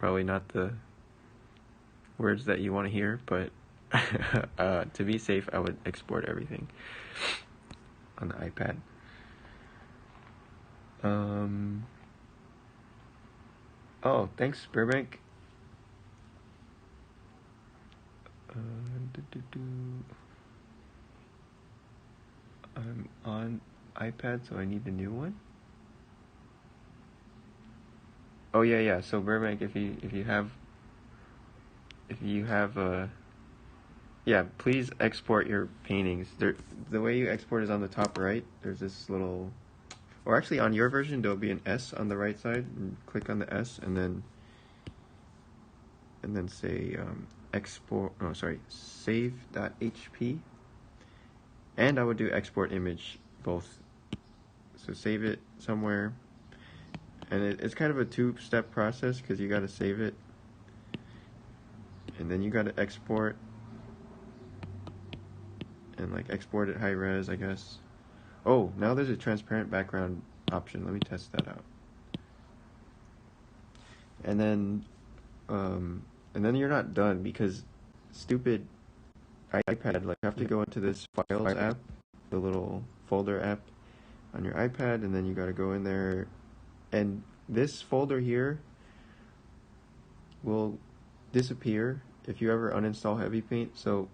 Probably not the words that you want to hear, but to be safe, I would export everything on the iPad. Oh, thanks, Burbank. I'm on iPad, so I need the new one. Oh yeah. So Burbank, if you have yeah, please export your paintings. The way you export is on the top right. There's this little, or actually on your version there'll be an S on the right side. And click on the S and then say export. Oh, sorry, save.hp. And I would do export image both. So save it somewhere, and it's kind of a two-step process because you got to save it, and then you got to export, and like export it high res, I guess. Oh, now there's a transparent background option. Let me test that out. And then you're not done because stupid iPad, like you have to go into this Files app, the little folder app on your iPad, and then you got to go in there, and this folder here will disappear if you ever uninstall Heavy Paint. So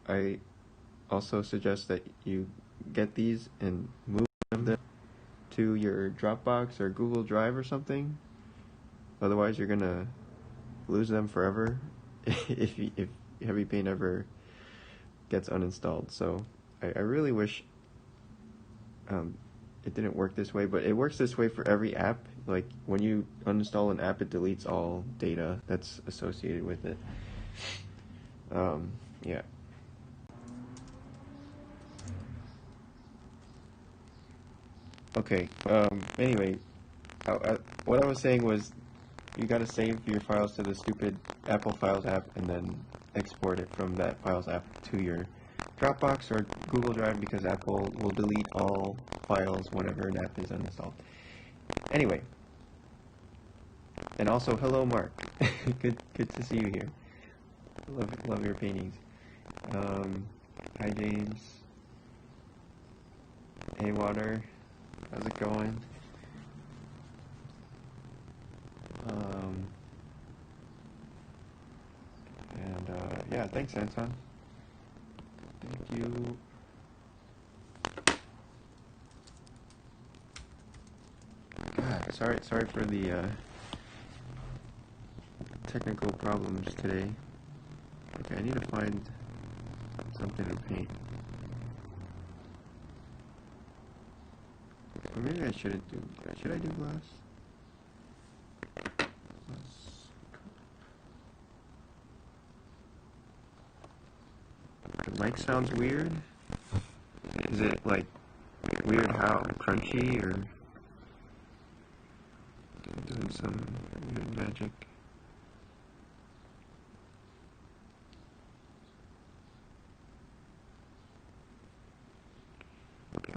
I also suggest that you get these and move them to your Dropbox or Google Drive or something. Otherwise, you're gonna lose them forever if Heavy Paint ever gets uninstalled. So I really wish it didn't work this way, but it works this way for every app. Like when you uninstall an app, it deletes all data that's associated with it. Yeah. Okay. Anyway, what I was saying was, you gotta save your files to the stupid Apple Files app and then export it from that Files app to your Dropbox or Google Drive, because Apple will delete all files whenever an app is uninstalled. Anyway, and also hello, Mark. good to see you here. Love your paintings. Hi James. Hey Water. How's it going? Yeah, thanks, Anton. Thank you. God, sorry for the technical problems today. Okay, I need to find something to paint. Or maybe I shouldn't do. Should I do glass? The mic sounds weird. Is it like weird how crunchy, or doing some weird magic?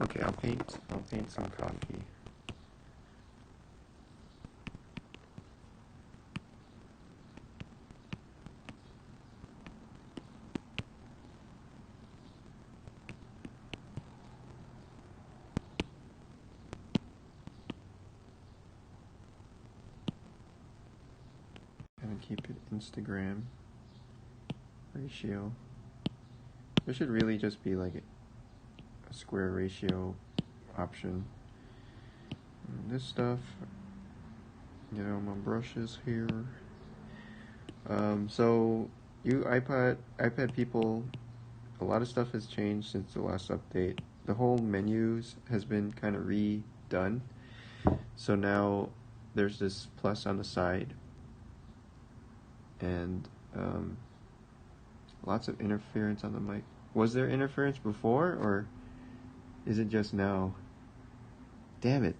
Okay, I'll paint some coffee. And keep it Instagram ratio. There should really just be like a square ratio option. And this stuff, my brushes here. So you iPad people, a lot of stuff has changed since the last update. The whole menus has been kind of redone. So now there's this plus on the side, and lots of interference on the mic. Was there interference before, or is it just now? Damn it.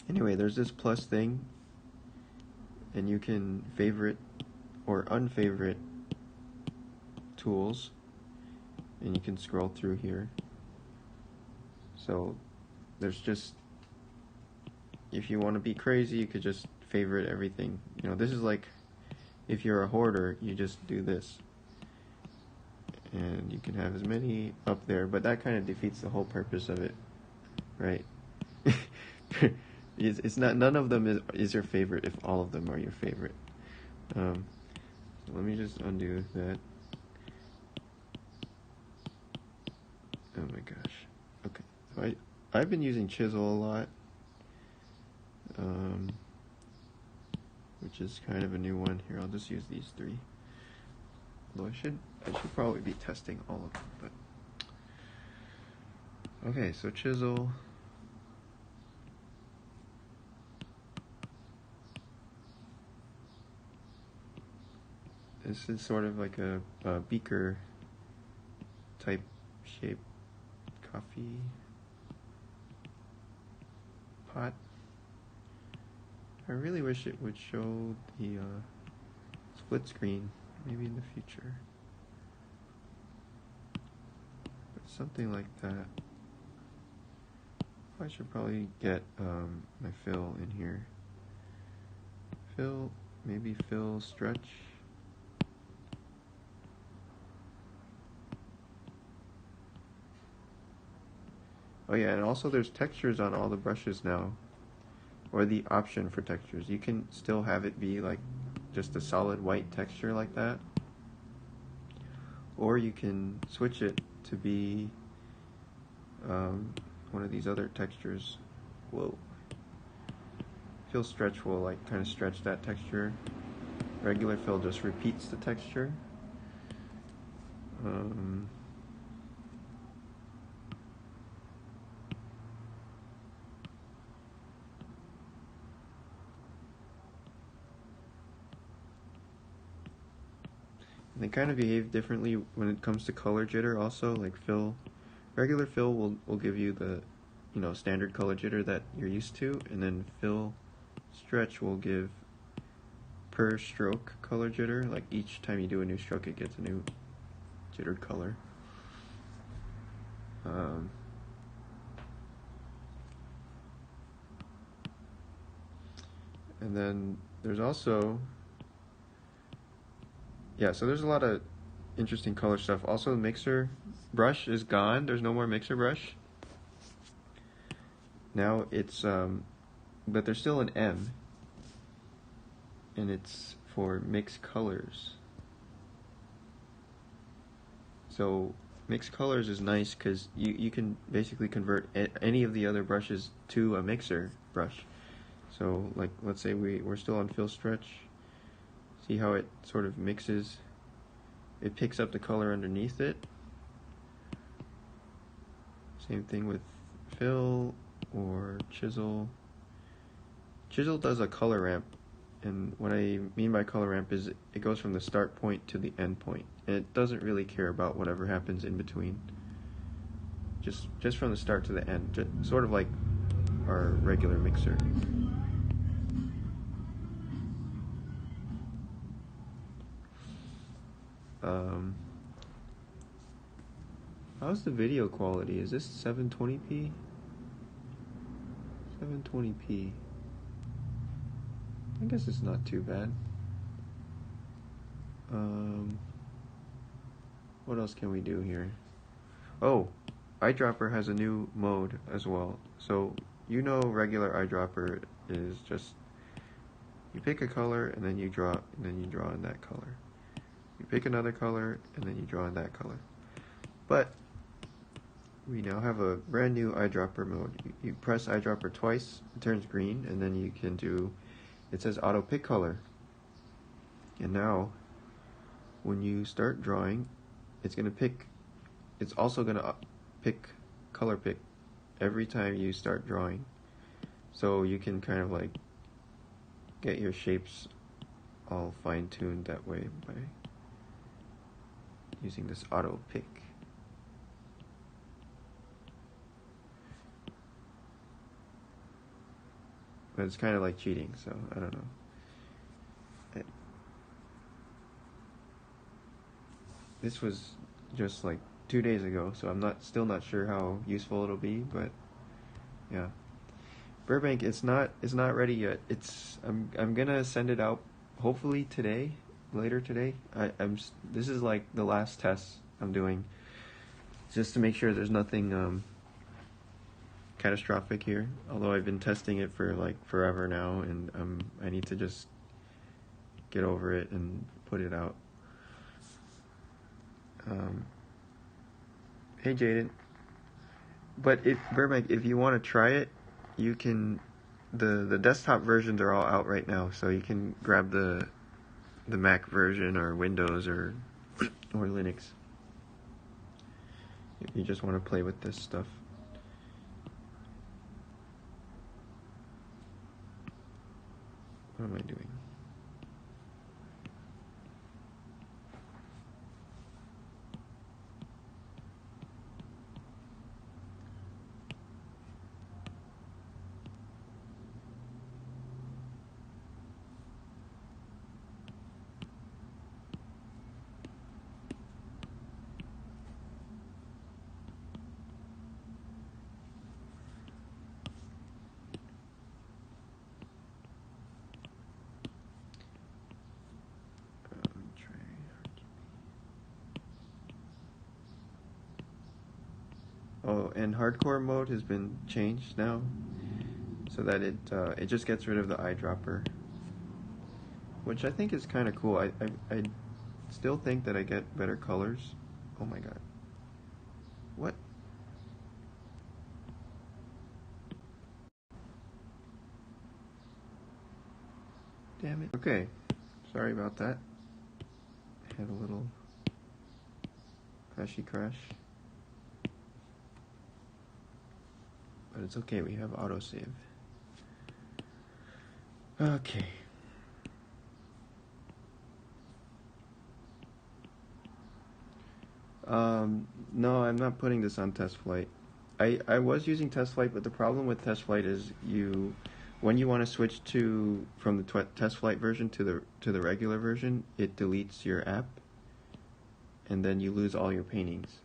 Anyway, there's this plus thing, and you can favorite or unfavorite tools, and you can scroll through here. So there's just if you want to be crazy, you could just favorite everything. You know, this is like if you're a hoarder, you just do this. And you can have as many up there, but that kind of defeats the whole purpose of it, right? It's not, none of them is your favorite if all of them are your favorite. So let me just undo that. Oh my gosh. Okay, so I've been using chisel a lot, which is kind of a new one. Here, I'll just use these three. Although I should probably be testing all of them, but okay. So chisel. This is sort of like a beaker type shape coffee pot. I really wish it would show the split screen, maybe in the future. But something like that. I should probably get my fill in here. Fill, maybe fill stretch. Oh yeah, and also there's textures on all the brushes now, or the option for textures. You can still have it be like just a solid white texture like that, or you can switch it to be one of these other textures. Whoa. Fill stretch will like kind of stretch that texture. Regular fill just repeats the texture. They kind of behave differently when it comes to color jitter also. Like fill, regular fill will give you the, you know, standard color jitter that you're used to, and then fill stretch will give per stroke color jitter. Like each time you do a new stroke, it gets a new jittered color. And then there's also, yeah, so there's a lot of interesting color stuff. Also, the mixer brush is gone. There's no more mixer brush. Now it's, but there's still an M, and it's for mix colors. So mix colors is nice because you can basically convert any of the other brushes to a mixer brush. So like, let's say we're still on fill stretch. See how it sort of mixes? It picks up the color underneath it. Same thing with fill or chisel. Chisel does a color ramp, and what I mean by color ramp is it goes from the start point to the end point, and it doesn't really care about whatever happens in between. Just from the start to the end, sort of like our regular mixer. How's the video quality? Is this 720p? 720p. I guess it's not too bad. What else can we do here? Oh, eyedropper has a new mode as well. So you know, regular eyedropper is just you pick a color and then you draw in that color. You pick another color and then you draw in that color. But we now have a brand new eyedropper mode. You press eyedropper twice, it turns green, and then you can do, it says auto pick color. And now, when you start drawing, it's also gonna pick, color pick, every time you start drawing. So you can kind of like get your shapes all fine-tuned that way by using this auto pick. But it's kind of like cheating, so I don't know. This was just like 2 days ago, so I'm still not sure how useful it'll be, but yeah. Burbank, it's not ready yet. I'm gonna send it out hopefully today, later today. This is like the last test I'm doing just to make sure there's nothing catastrophic here. Although I've been testing it for like forever now, and I need to just get over it and put it out. Um, hey Jaden, but if Burbank, if you want to try it, you can. The desktop versions are all out right now, so you can grab the Mac version or Windows or Linux if you just want to play with this stuff. What am I doing? Oh, and hardcore mode has been changed now, so that it just gets rid of the eyedropper, which I think is kind of cool. I still think that I get better colors. Oh my god. What? Damn it. Okay. Sorry about that. Had a little crashy crash. But it's okay, we have autosave. Okay. No, I'm not putting this on test flight. I was using test flight, but the problem with test flight is when you want to switch from the test flight version to the regular version, it deletes your app, and then you lose all your paintings.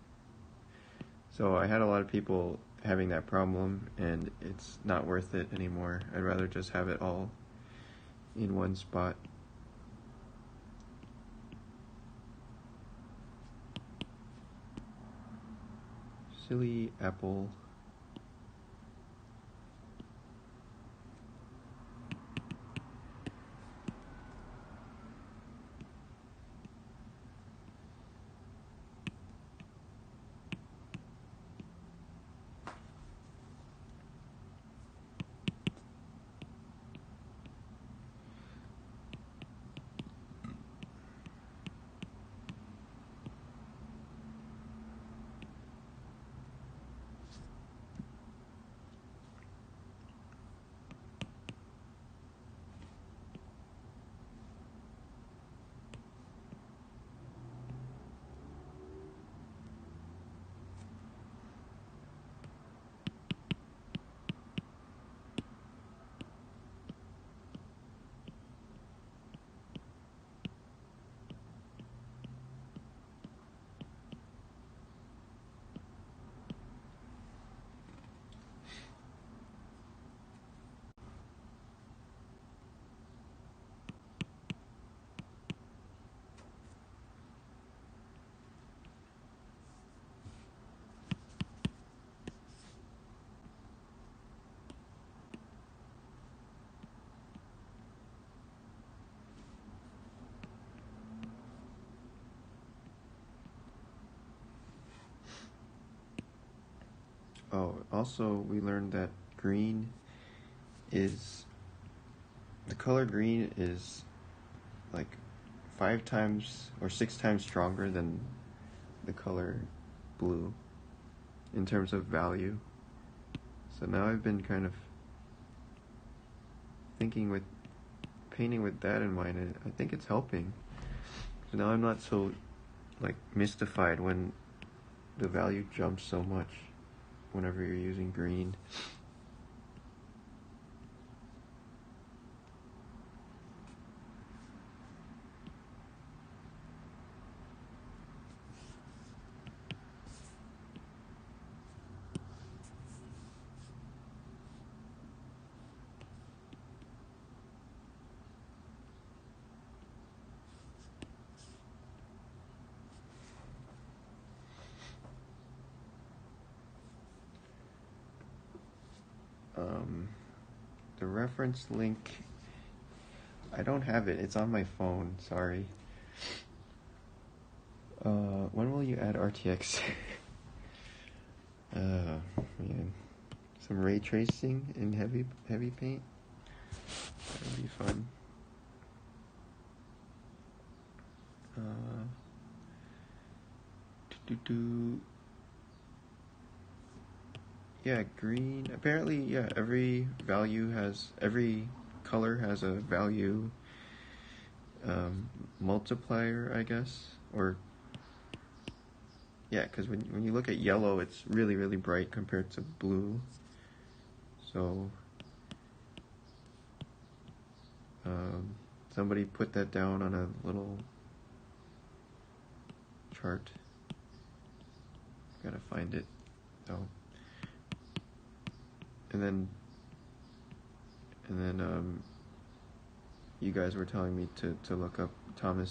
So I had a lot of people having that problem, and it's not worth it anymore. I'd rather just have it all in one spot. Silly Apple. Oh, also we learned that the color green is like 5 times or 6 times stronger than the color blue in terms of value. So now I've been kind of painting with that in mind, and I think it's helping. So now I'm not so like mystified when the value jumps so much whenever you're using green. Um, the reference link, I don't have it. It's on my phone. Sorry. When will you add RTX? Man. Some ray tracing in heavy paint. That would be fun. Yeah, green. Apparently, yeah, every color has a value multiplier, I guess. Or, yeah, because when you look at yellow, it's really, really bright compared to blue. So, somebody put that down on a little chart. Gotta find it. Oh. And then you guys were telling me to look up Tom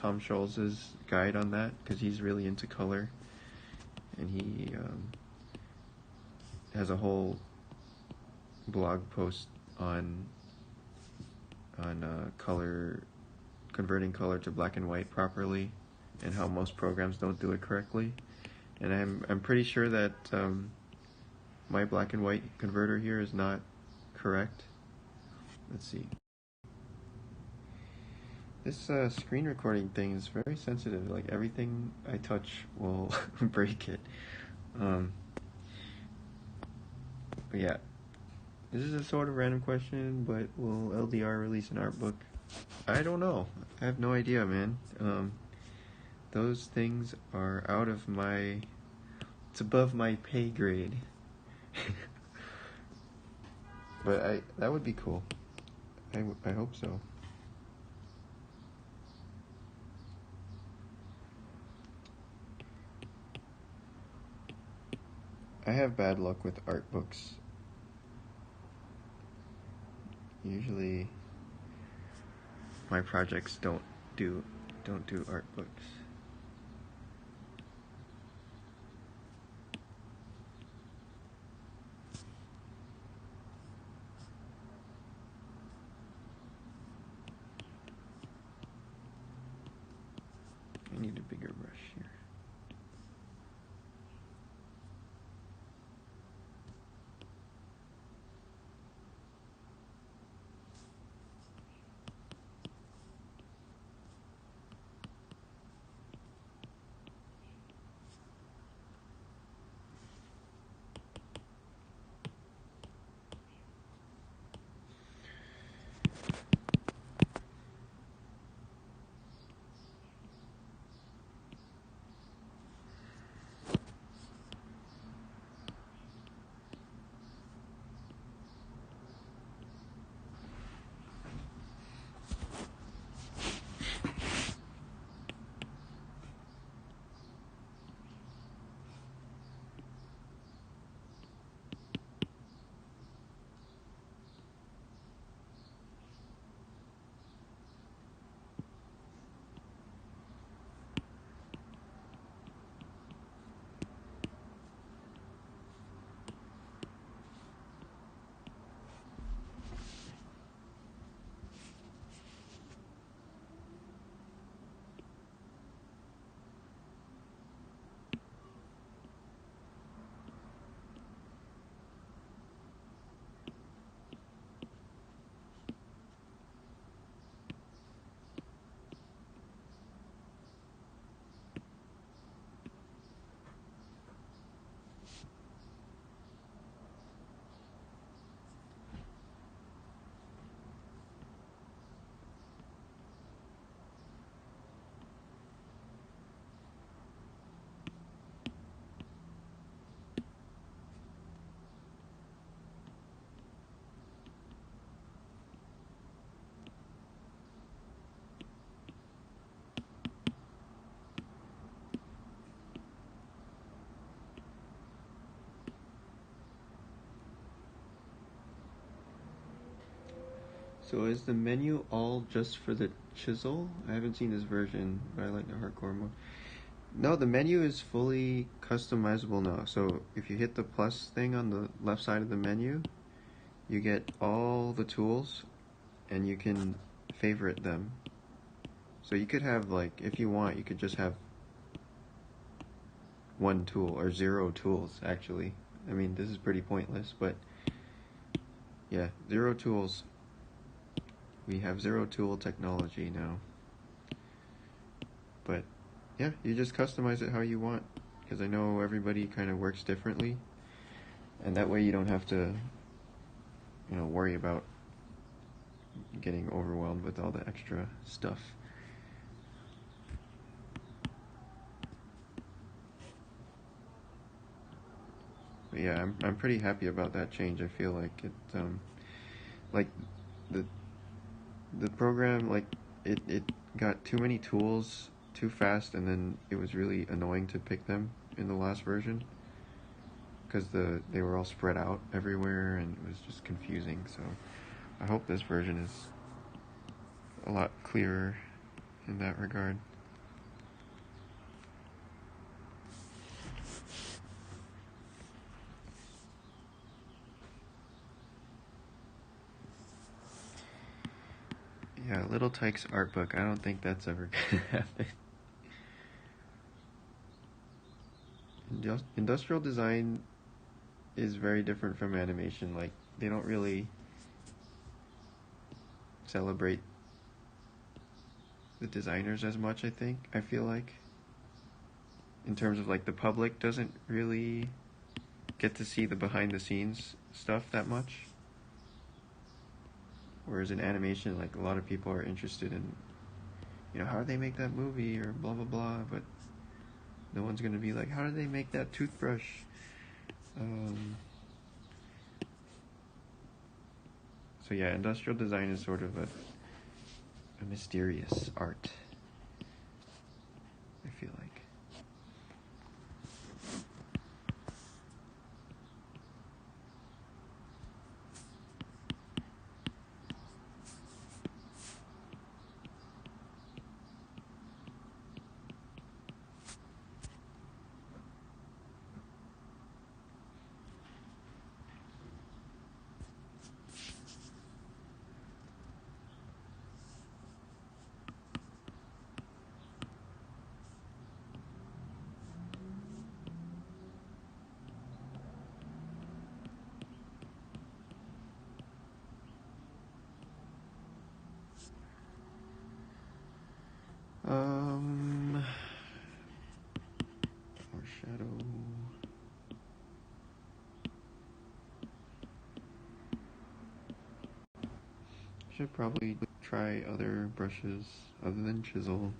Scholz's guide on that, because he's really into color, and he has a whole blog post on color, converting color to black and white properly, and how most programs don't do it correctly. And I'm pretty sure that my black and white converter here is not correct. Let's see. This screen recording thing is very sensitive. Like, everything I touch will break it. But yeah, this is a sort of random question, but will LDR release an art book? I don't know. I have no idea, man. Those things are out of my... It's above my pay grade. But that would be cool. I hope so. I have bad luck with art books. Usually my projects don't do art books. I need a bigger brush here. So is the menu all just for the chisel? I haven't seen this version, but I like the hardcore mode. No, the menu is fully customizable now. So if you hit the plus thing on the left side of the menu, you get all the tools and you can favorite them. So you could have, like, if you want, you could just have one tool or 0 tools, actually. I mean, this is pretty pointless, but yeah, 0 tools. We have 0 tool technology now. But yeah, you just customize it how you want, because I know everybody kind of works differently, and that way you don't have to, worry about getting overwhelmed with all the extra stuff. But yeah, I'm pretty happy about that change. I feel like it, like the program, like it got too many tools too fast, and then it was really annoying to pick them in the last version, because they were all spread out everywhere and it was just confusing. So I hope this version is a lot clearer in that regard. Yeah, Little Tyke's art book. I don't think that's ever gonna happen. Industrial design is very different from animation. Like, they don't really celebrate the designers as much, I feel like. In terms of, like, the public doesn't really get to see the behind the scenes stuff that much. Whereas in animation, like, a lot of people are interested in, how do they make that movie or blah blah blah, but no one's gonna be like, how do they make that toothbrush? So yeah, industrial design is sort of a mysterious art, I feel like. Foreshadow. Should probably try other brushes other than chisel.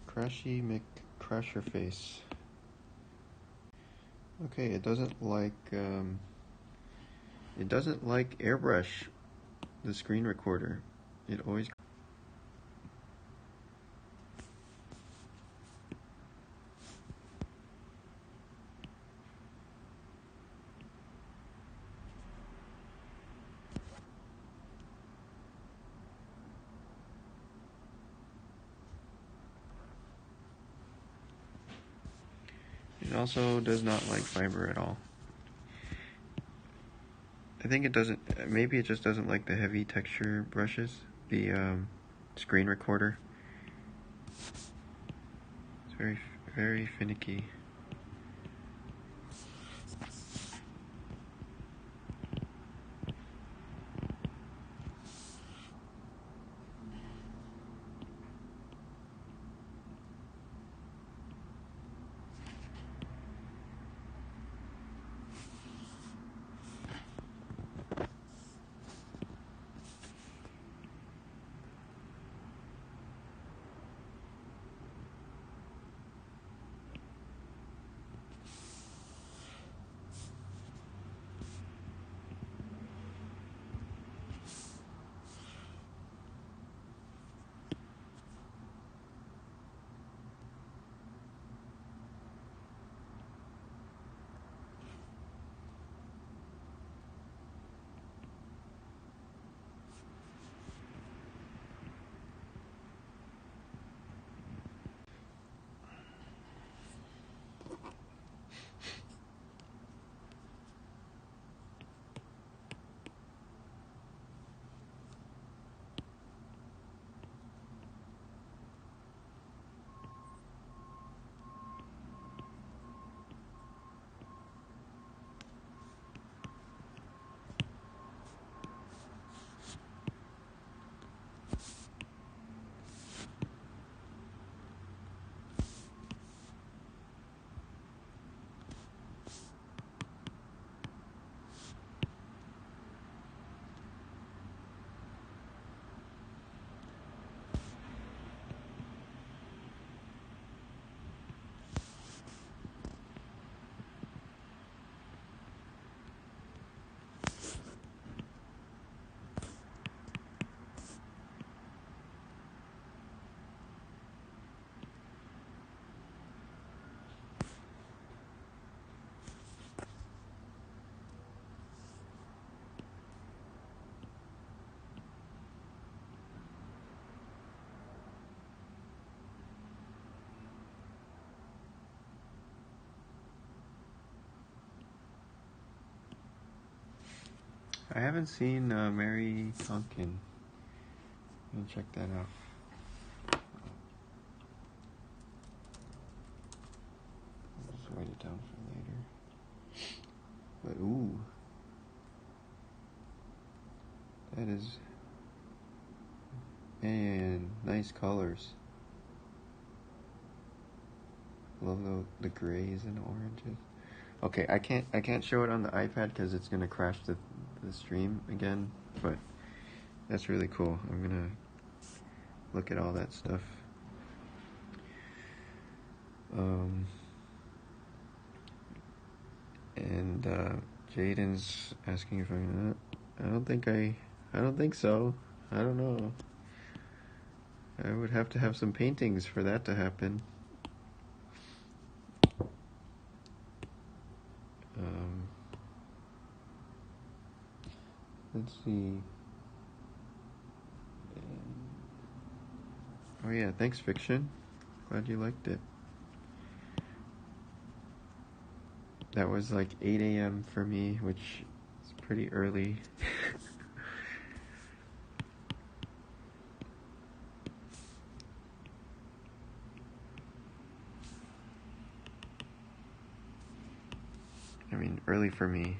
Crashy McCrasher face. Okay, it doesn't like airbrush the screen recorder. It always. It also does not like fiber at all. I think it doesn't. Maybe it just doesn't like the heavy texture brushes. The screen recorder. It's very finicky. I haven't seen Mary Tonkin. Let me check that out. I'll just write it down for later. But ooh, that is, man, nice colors. Love the grays and oranges. Okay, I can't show it on the iPad because it's gonna crash the stream again. But that's really cool. I'm gonna look at all that stuff. And Jaden's asking if I'm gonna. I don't think so. I don't know. I would have to have some paintings for that to happen. Let's see. Oh yeah, thanks, Fiction. Glad you liked it. That was like 8 a.m. for me, which is pretty early. I mean, early for me.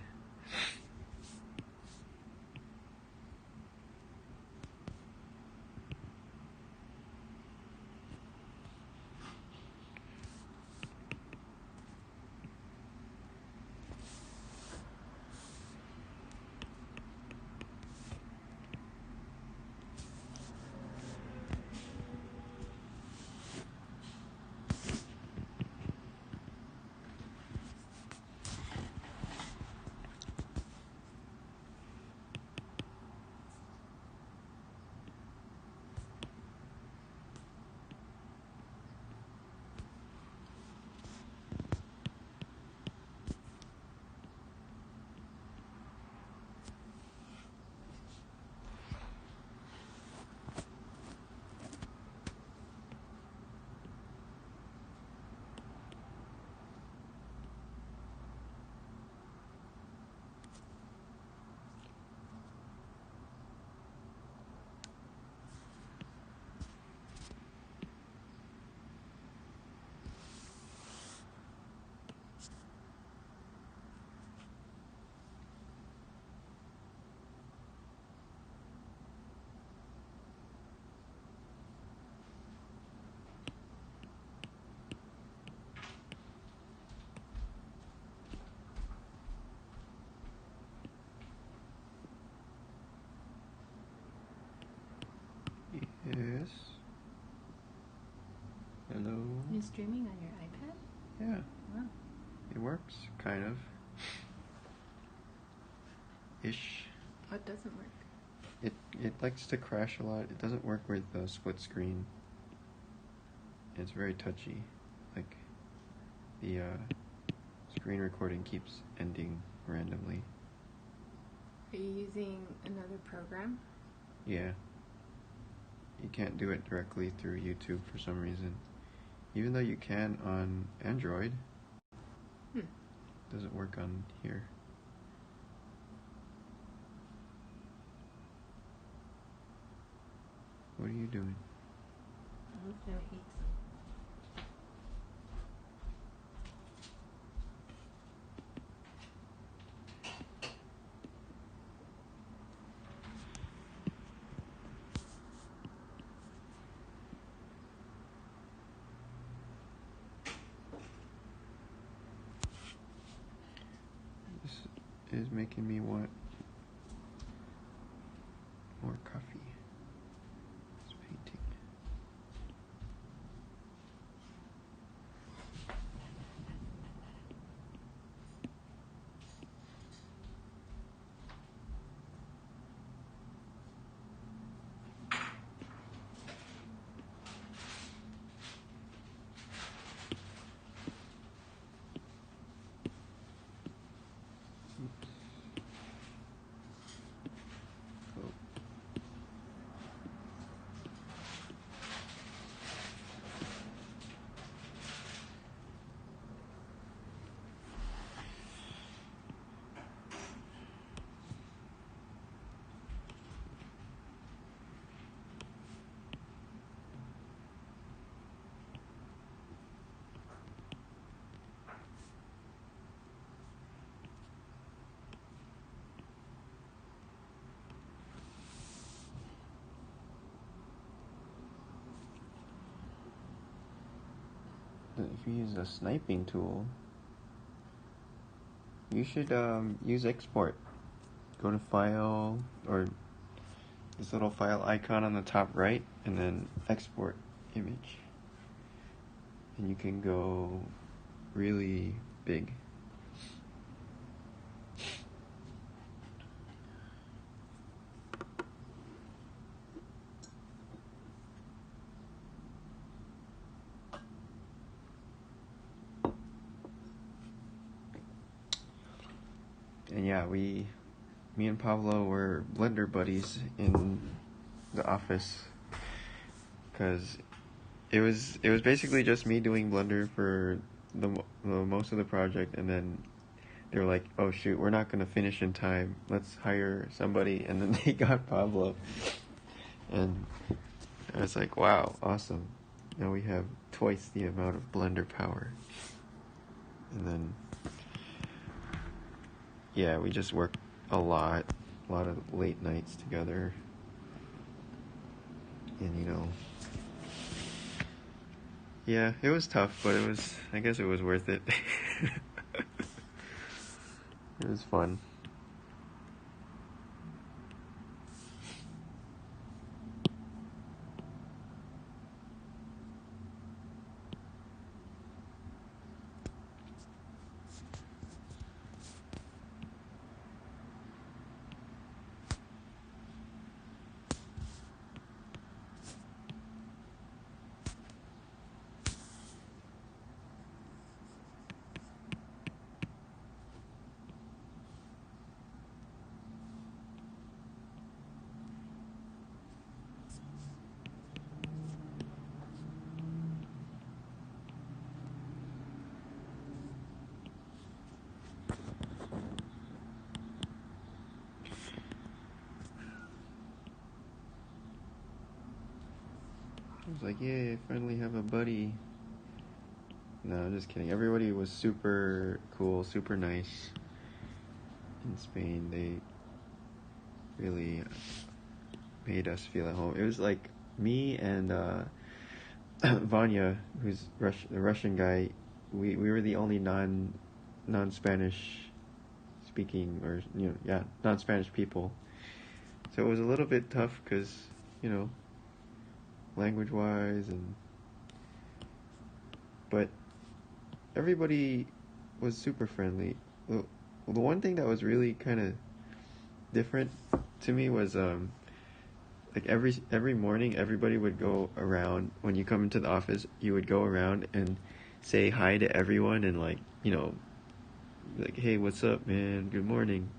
streaming on your iPad? Yeah. Wow. It works, kind of. Ish. Oh, it doesn't work. It likes to crash a lot. It doesn't work with split screen. It's very touchy. Like, the screen recording keeps ending randomly. Are you using another program? Yeah. You can't do it directly through YouTube for some reason. Even though you can on Android. It doesn't work on here. What are you doing? I was going to eat some. This is making me want more coffee. It's painting. If you use a sniping tool, you should use export. Go to File, or this little file icon on the top right, and then Export Image. And you can go really big. And yeah, me and Pablo were Blender buddies in the office, because it was basically just me doing Blender for the most of the project, and then they were like, oh shoot, we're not gonna finish in time, let's hire somebody, and then they got Pablo, and I was like, wow, awesome, now we have twice the amount of Blender power. And then yeah, we just worked a lot of late nights together, and yeah, it was tough, but I guess it was worth it. It was fun. I was like, yay, I finally have a buddy. No, I'm just kidding. Everybody was super cool, super nice in Spain. They really made us feel at home. It was like me and Vanya, who's the Russian guy. We were the only non-Spanish speaking, or non-Spanish people. So it was a little bit tough because language-wise, and but everybody was super friendly. The one thing that was really kind of different to me was like every morning everybody would go around. When you come into the office, you would go around and say hi to everyone, and like, like, hey, what's up, man, good morning,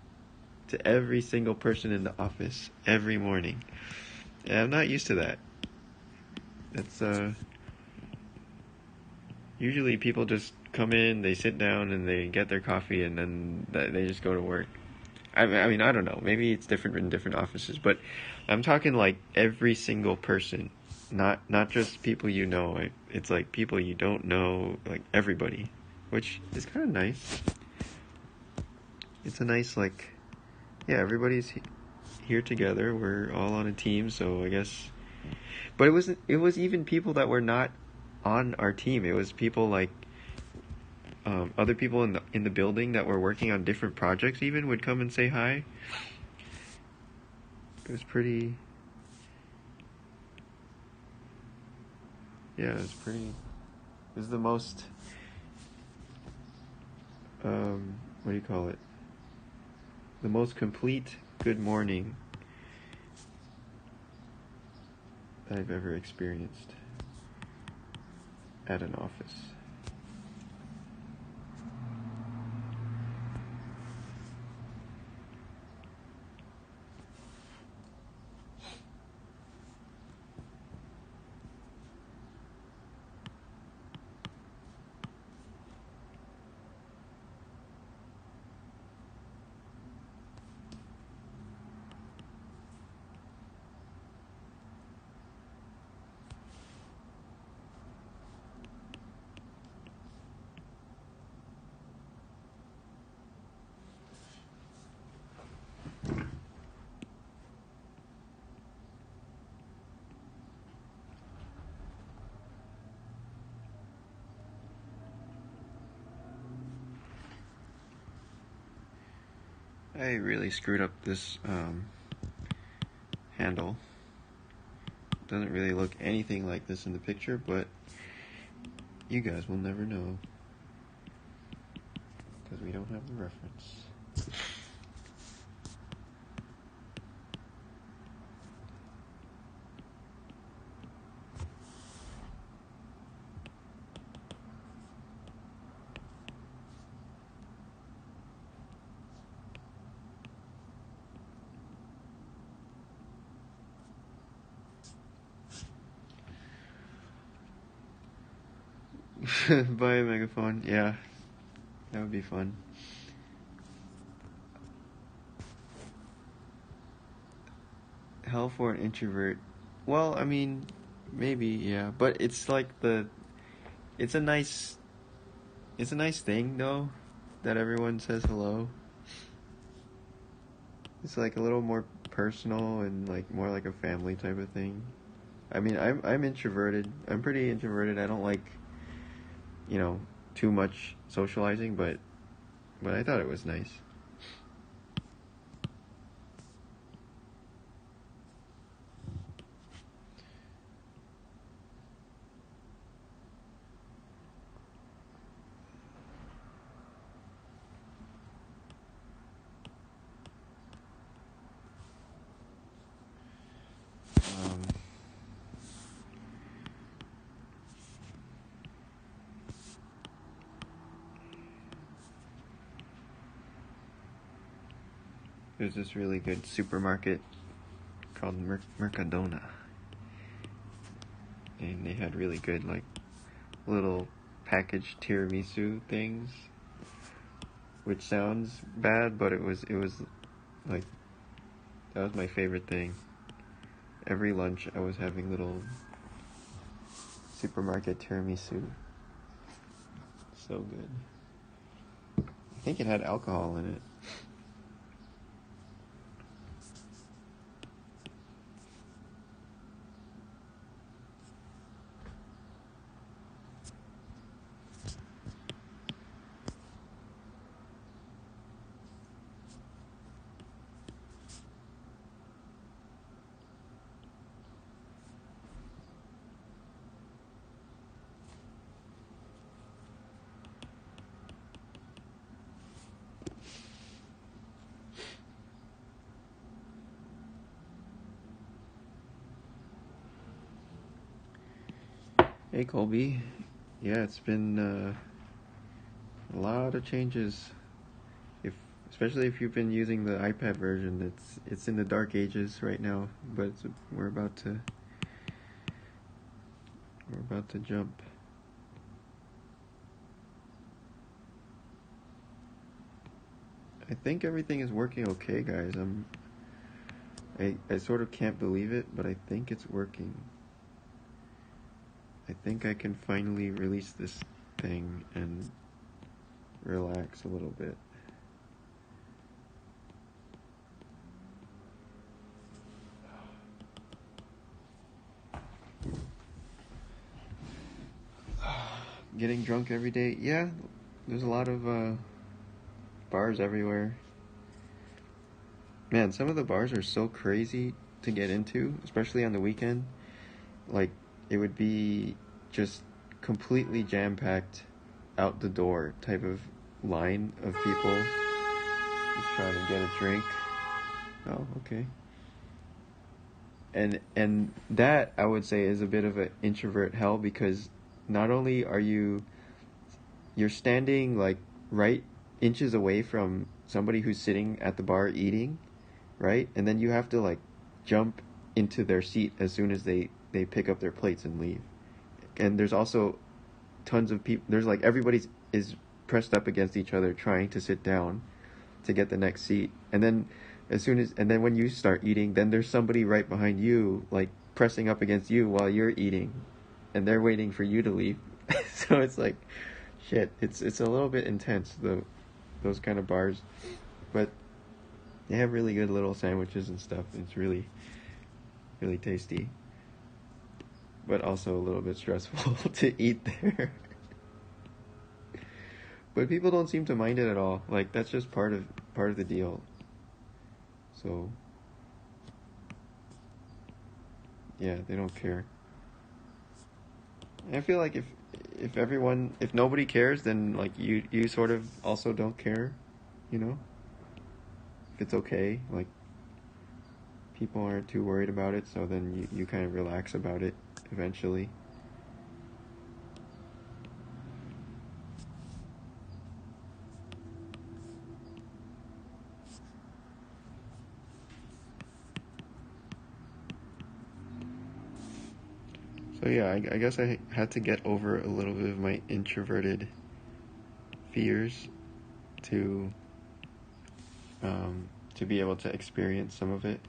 to every single person in the office every morning. And I'm not used to that. It's usually people just come in, they sit down, and they get their coffee, and then they just go to work. I mean, I don't know. Maybe it's different in different offices, but I'm talking like every single person, not just people you know. It's like people you don't know, like everybody, which is kind of nice. It's a nice, like, yeah, everybody's here together. We're all on a team, so I guess. But it was even people that were not on our team. It was people like other people in the building that were working on different projects even would come and say hi. It was pretty. Yeah, it was pretty. It was the most. What do you call it? The most complete good morning I've ever experienced at an office. I really screwed up this handle. Doesn't really look anything like this in the picture, but you guys will never know because we don't have the reference. Buy a megaphone, yeah, that would be fun. Hell for an introvert. Well, I mean, maybe, yeah, but it's like it's a nice, it's a nice thing though, that everyone says hello. It's like a little more personal and like more like a family type of thing. I mean, I'm introverted. I'm pretty introverted. I don't like, you know, too much socializing, but I thought it was nice. Um, there's this really good supermarket called Mercadona, and they had really good like little packaged tiramisu things, which sounds bad, but it was like that was my favorite thing. Every lunch I was having little supermarket tiramisu. So good. I think it had alcohol in it. Hey Colby. Yeah, it's been a lot of changes. If especially if you've been using the iPad version, it's in the dark ages right now. But we're about to jump. I think everything is working okay, guys. I sort of can't believe it, but I think it's working. I think I can finally release this thing and relax a little bit. Getting drunk every day. Yeah, there's a lot of bars everywhere. Man, some of the bars are so crazy to get into, especially on the weekend. Like, it would be just completely jam packed out the door type of line of people just trying to get a drink. Oh, okay. And that I would say is a bit of an introvert hell because not only are you're standing like right inches away from somebody who's sitting at the bar eating, right? And then you have to like jump into their seat as soon as they pick up their plates and leave. And there's also tons of people. There's like everybody is pressed up against each other trying to sit down to get the next seat. And then when you start eating, then there's somebody right behind you like pressing up against you while you're eating, and they're waiting for you to leave. So it's like shit. It's a little bit intense those kind of bars, but they have really good little sandwiches and stuff. It's really really tasty, but also a little bit stressful to eat there. But people don't seem to mind it at all. Like that's just part of the deal. So yeah, they don't care. I feel like if nobody cares, then like you sort of also don't care, you know? If it's okay, like people aren't too worried about it, so then you kind of relax about it eventually. So yeah, I guess I had to get over a little bit of my introverted fears to to be able to experience some of it.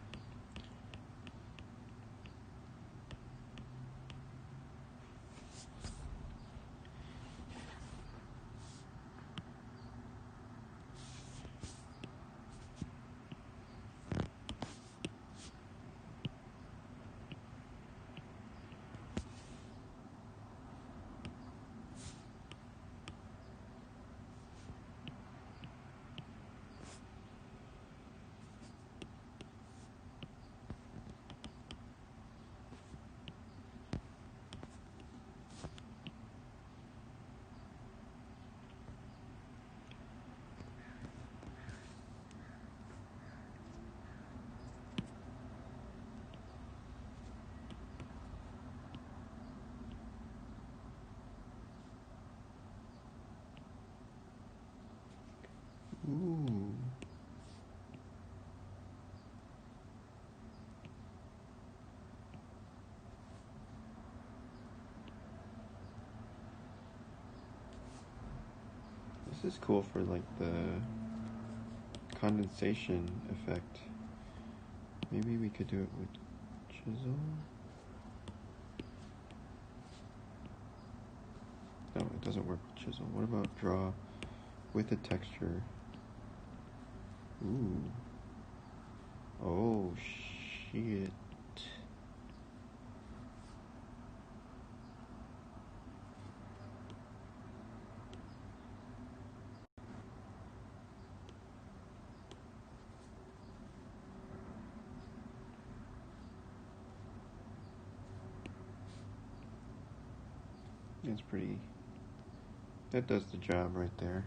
Ooh. This is cool for like the condensation effect. Maybe we could do it with chisel. No, it doesn't work with chisel. What about draw with a texture? Ooh. Oh shit. That's pretty. That does the job right there.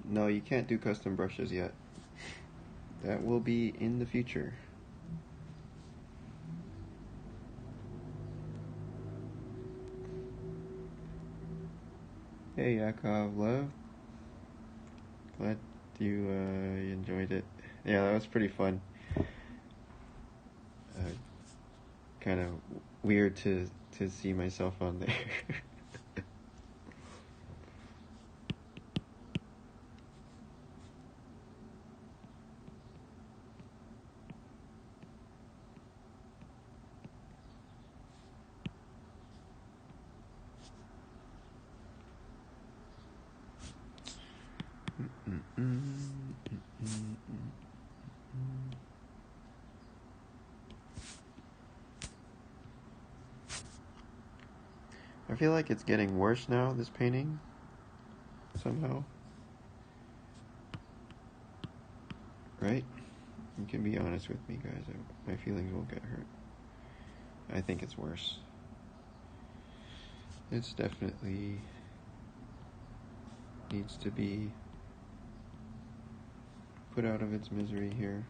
No, you can't do custom brushes yet. That will be in the future. Hey Yakov, love. Glad you enjoyed it. Yeah, that was pretty fun. Kind of weird to see myself on there. I feel like it's getting worse now, this painting, somehow. Right? You can be honest with me, guys. My feelings won't get hurt. I think it's worse. It's definitely needs to be put out of its misery here.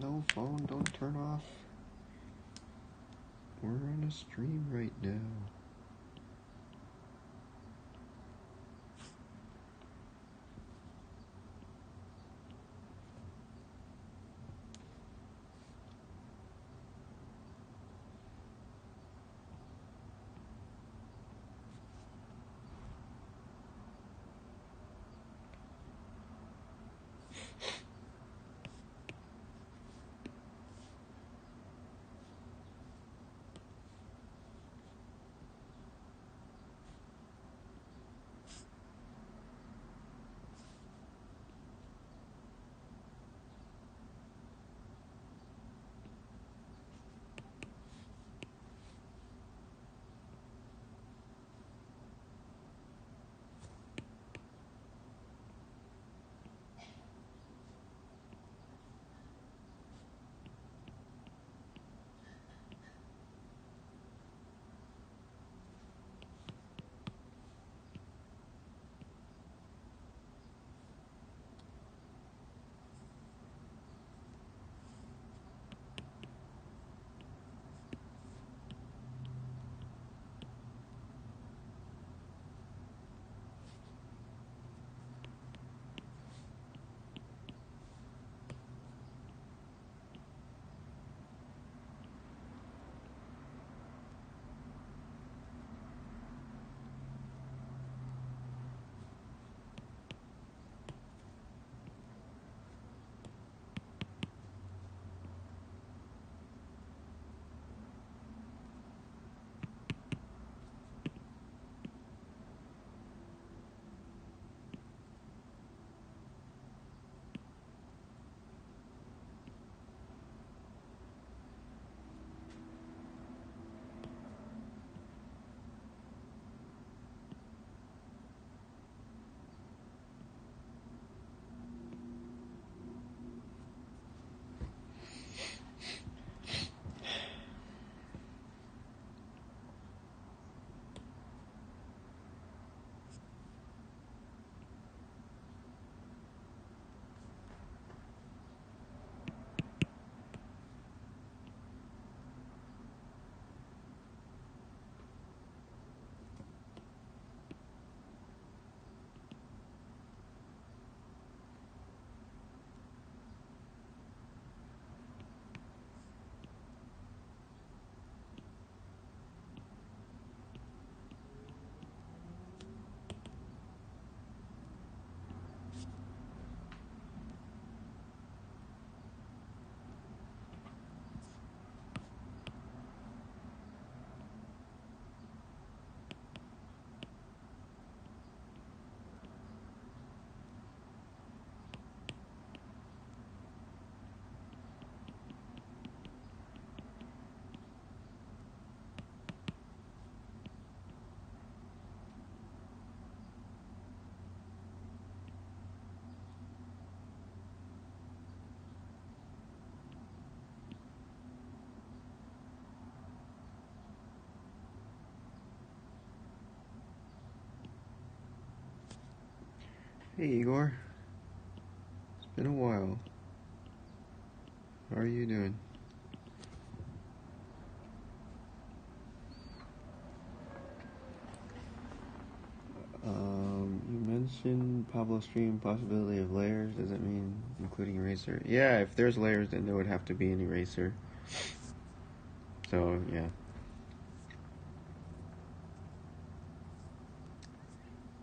No, phone, don't turn off. We're on a stream right now. Hey Igor, it's been a while. How are you doing? You mentioned Pablo Stream possibility of layers. Does it mean including eraser? Yeah, if there's layers, then there would have to be an eraser. So yeah.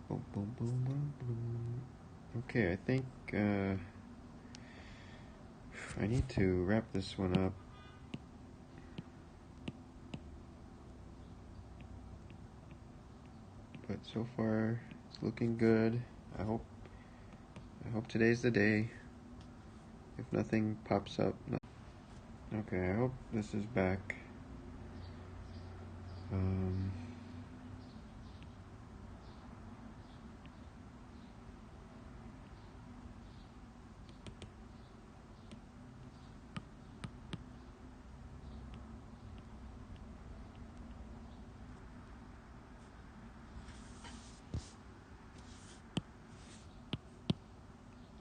Boom, boom, boom, boom, boom. Okay, I think I need to wrap this one up. But so far, it's looking good. I hope today's the day. If nothing pops up. Okay, I hope this is back.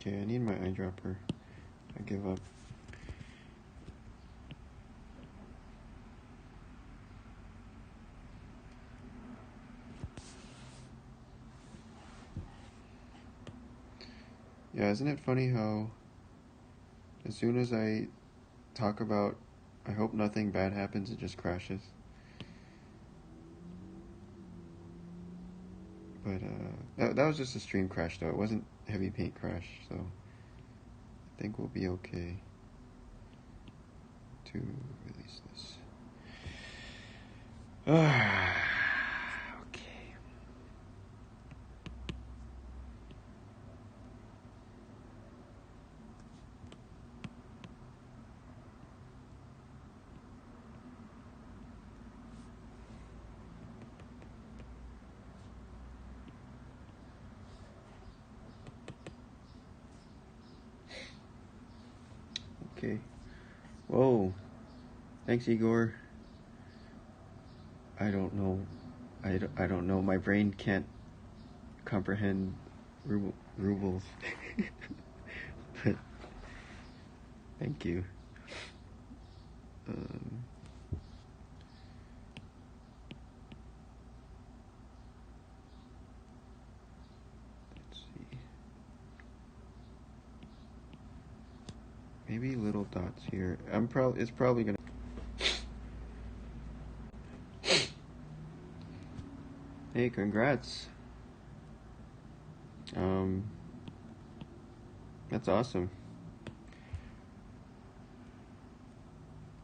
Okay, I need my eyedropper. I give up. Yeah, isn't it funny how as soon as I talk about I hope nothing bad happens, it just crashes. But that was just a stream crash though. It wasn't heavy paint crash, so I think we'll be okay to release this. Okay. Okay. Whoa. Thanks, Igor. I don't know. I don't know. My brain can't comprehend rubles. But thank you. Um, let's see. Maybe little dots here. It's probably gonna. Hey, congrats. Um, that's awesome.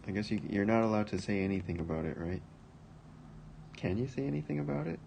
I guess you're not allowed to say anything about it, right? Can you say anything about it?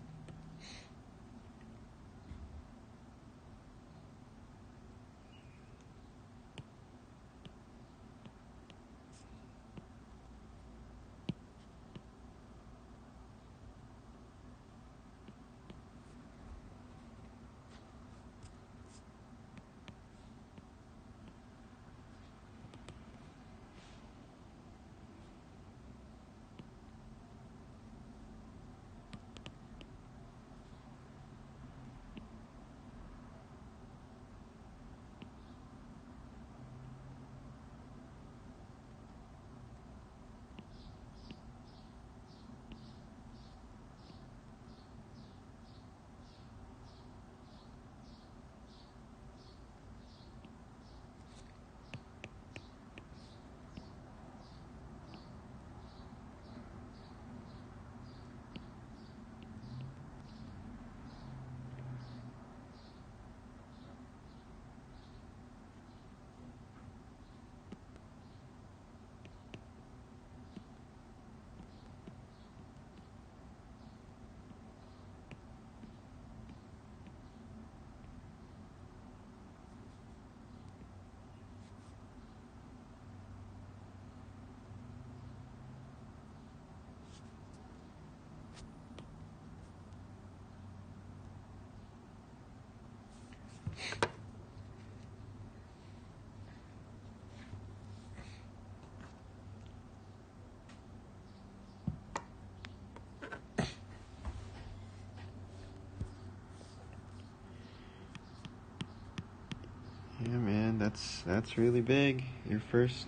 that's really big. Your first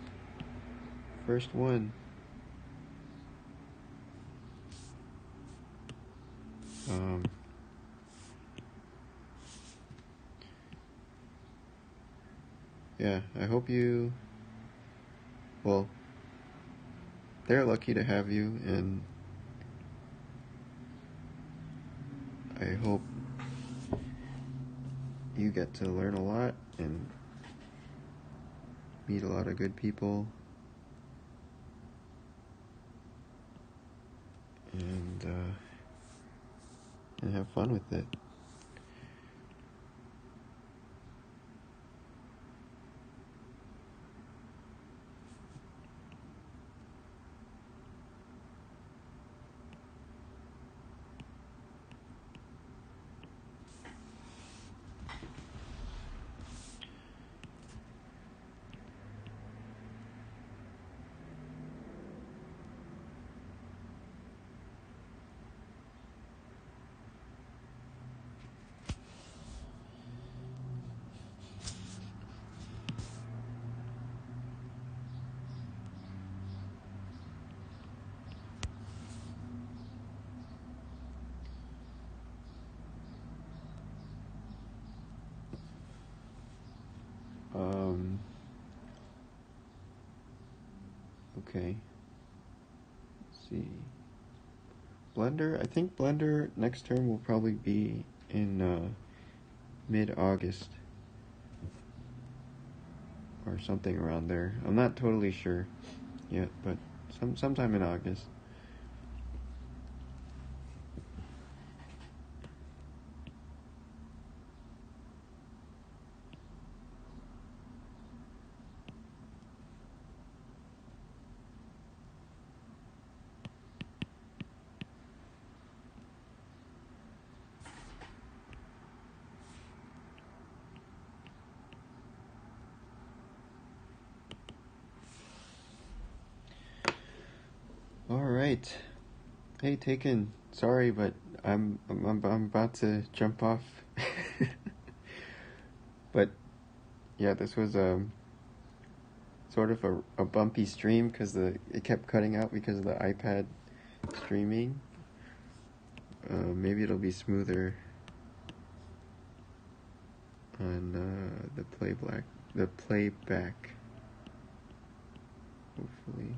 one. Yeah, I hope you. Well, they're lucky to have you, and I hope you get to learn a lot and meet a lot of good people, and have fun with it. Okay. Let's see. Blender. I think Blender next term will probably be in mid-August or something around there. I'm not totally sure yet, but sometime in August. All right. Hey, Taken. Sorry, but I'm about to jump off. But yeah, this was sort of a bumpy stream because it kept cutting out because of the iPad streaming. Maybe it'll be smoother on the playback. Hopefully.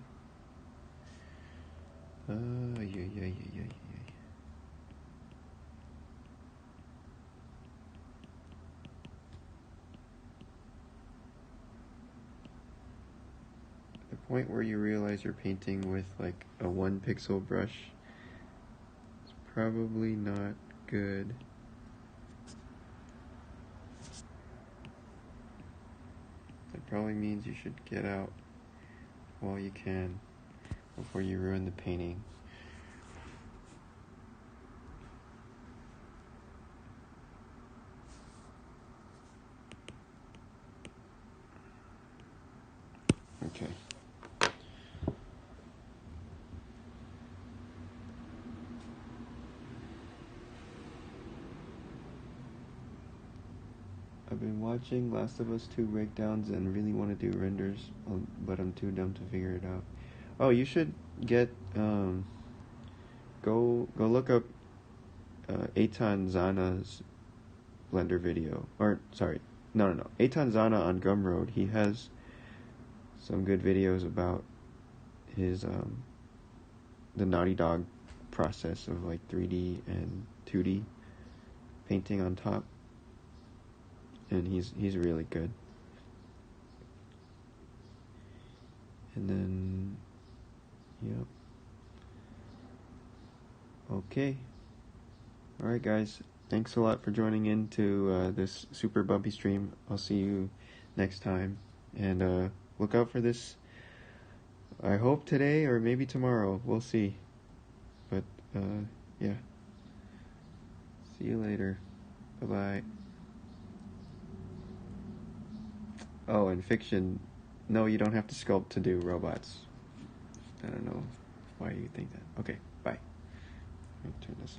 Yeah. The point where you realize you're painting with like a 1 pixel brush is probably not good. That probably means you should get out while you can before you ruin the painting. Okay. I've been watching Last of Us 2 breakdowns and really want to do renders, but I'm too dumb to figure it out. Oh, you should get go look up Eitan Zana's Blender video. Or sorry, no. Eitan Zana on Gumroad. He has some good videos about his the Naughty Dog process of like 3D and 2D painting on top. And he's really good. And then, yep. Okay. Alright, guys. Thanks a lot for joining in to this super bumpy stream. I'll see you next time. And look out for this. I hope today or maybe tomorrow. We'll see. But, yeah. See you later. Bye-bye. Oh, and fiction. No, you don't have to sculpt to do robots. I don't know why you think that. Okay, bye. Let me turn this